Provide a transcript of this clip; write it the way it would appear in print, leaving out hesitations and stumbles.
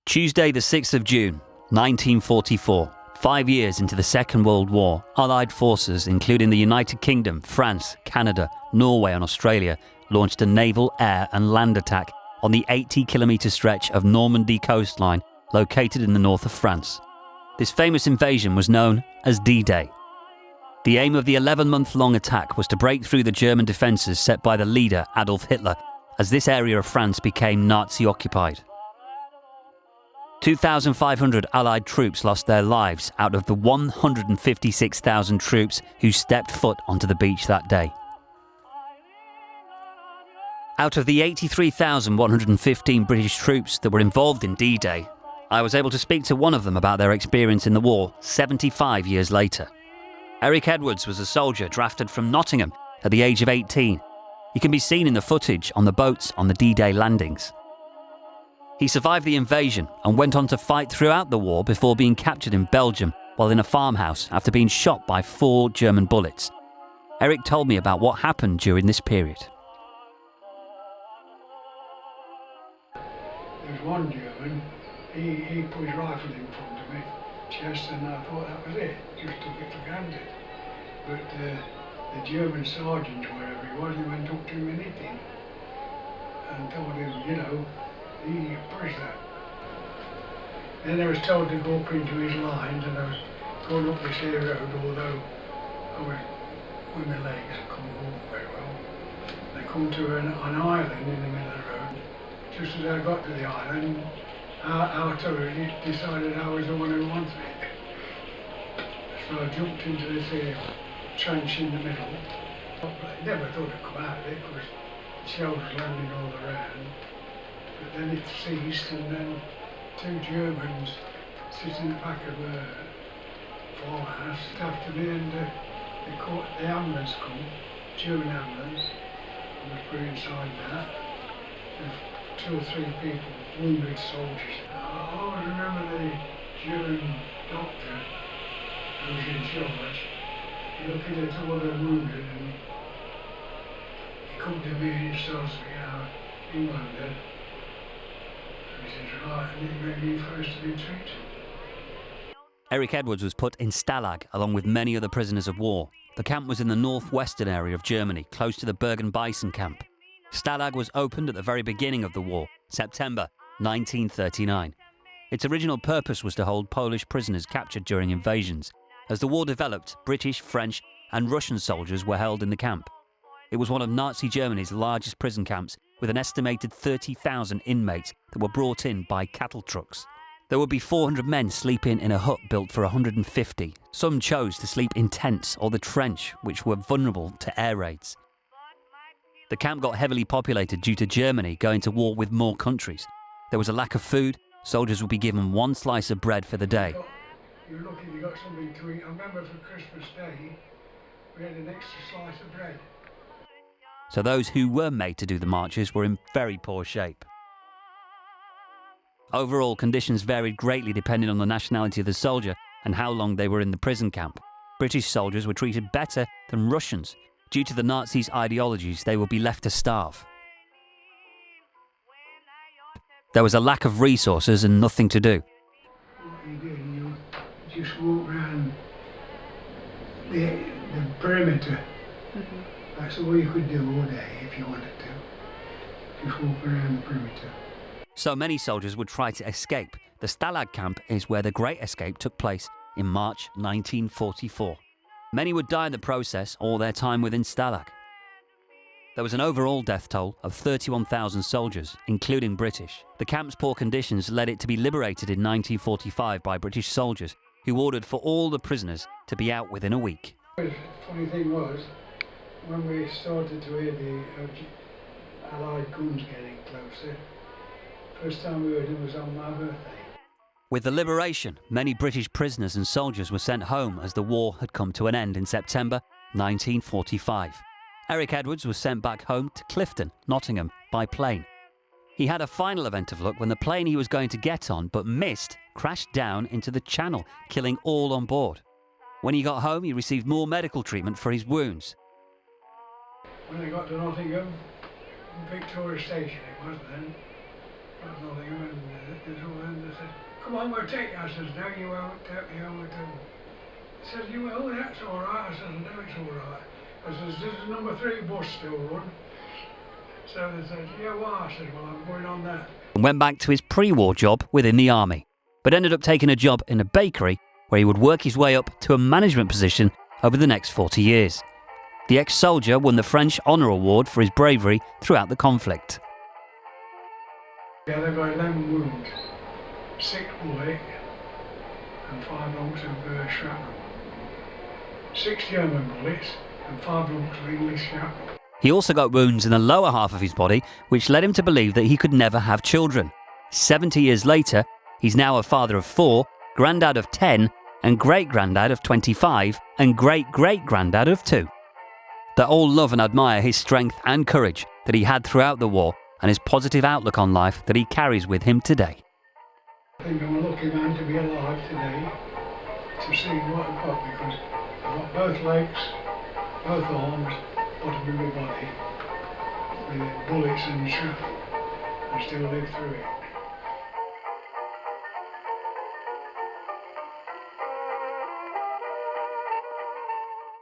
Tuesday the 6th of June, 1944. 5 years into the Second World War, Allied forces, including the United Kingdom, France, Canada, Norway and Australia, launched a naval, air and land attack on the 80-kilometre stretch of Normandy coastline located in the north of France. This famous invasion was known as D-Day. The aim of the 11-month-long attack was to break through the German defences set by the leader Adolf Hitler, as this area of France became Nazi-occupied. 2,500 Allied troops lost their lives out of the 156,000 troops who stepped foot onto the beach that day. Out of the 83,115 British troops that were involved in D-Day, I was able to speak to one of them about their experience in the war 75 years later. Eric Edwards was a soldier drafted from Nottingham at the age of 18. He can be seen in the footage on the boats on the D-Day landings. He survived the invasion and went on to fight throughout the war before being captured in Belgium while in a farmhouse after being shot by 4 German bullets. Eric told me about what happened during this period. There was one German, he put his rifle in front of me, chest, and I thought that was it, just took it for granted. But the German sergeant, wherever he was, he went up to him and hit him and told him, you know, he pushed that. Then I was told to go up into his lines, and I was going up this here road, although I was with my legs, I couldn't walk very well. They come to an island in the middle of the road. Just as I got to the island, our turret decided I was the one who wanted it. So I jumped into this here trench in the middle. I never thought I'd come out of it because the shells were landing all around. But then it ceased, and then 2 Germans sitting in the back of a farmhouse after me, and the ambulance come, German ambulance. I was put inside that. There's 2 or 3 people, wounded soldiers. I always remember the German doctor who was in charge. He looked at all the wounded, and he come to me and he tells me how he wounded. Eric Edwards was put in Stalag along with many other prisoners of war. The camp was in the northwestern area of Germany, close to the Bergen-Belsen camp. Stalag was opened at the very beginning of the war, September 1939. Its original purpose was to hold Polish prisoners captured during invasions. As the war developed, British, French and Russian soldiers were held in the camp. It was one of Nazi Germany's largest prison camps, with an estimated 30,000 inmates that were brought in by cattle trucks. There would be 400 men sleeping in a hut built for 150. Some chose to sleep in tents or the trench, which were vulnerable to air raids. The camp got heavily populated due to Germany going to war with more countries. There was a lack of food. Soldiers would be given 1 slice of bread for the day. You're lucky you got something to eat. I remember for Christmas Day, we had an extra slice of bread. So those who were made to do the marches were in very poor shape. Overall, conditions varied greatly depending on the nationality of the soldier and how long they were in the prison camp. British soldiers were treated better than Russians. Due to the Nazis' ideologies, they would be left to starve. There was a lack of resources and nothing to do. What you did, you just walk around the perimeter. That's all you could do all day if you wanted to. Just walk around the perimeter. So many soldiers would try to escape. The Stalag camp is where the Great Escape took place in March 1944. Many would die in the process or their time within Stalag. There was an overall death toll of 31,000 soldiers, including British. The camp's poor conditions led it to be liberated in 1945 by British soldiers, who ordered for all the prisoners to be out within a week. The funny thing was, when we started to hear the Allied guns getting closer, first time we heard it was on my birthday. With the liberation, many British prisoners and soldiers were sent home as the war had come to an end in September 1945. Eric Edwards was sent back home to Clifton, Nottingham, by plane. He had a final event of luck when the plane he was going to get on, but missed, crashed down into the Channel, killing all on board. When he got home, he received more medical treatment for his wounds. When I got to Nottingham, Victoria Station it was then, got Nottingham, and they said, come on, we'll take you. I says, no, you won't, you won't. He says, you will, that's all right. I says, no, it's all right. I says, does the number 3 bus still run? So they said, yeah, why? I said, well, I'm going on that. And went back to his pre-war job within the army, but ended up taking a job in a bakery where he would work his way up to a management position over the next 40 years. The ex-soldier won the French Honour Award for his bravery throughout the conflict. Yeah, they got 11 wounds, 6 bullet and 5 lumps of shrapnel. 6 German bullets and 5 lumps of English shrapnel. He also got wounds in the lower half of his body, which led him to believe that he could never have children. 70 years later, he's now a father of 4, granddad of 10, and great-granddad of 25, and great-great-granddad of 2. They all love and admire his strength and courage that he had throughout the war and his positive outlook on life that he carries with him today. I think I'm a lucky man to be alive today, to see what I've got, because I've got both legs, both arms, bottom of my body, with bullets and shrapnel, and still live through it.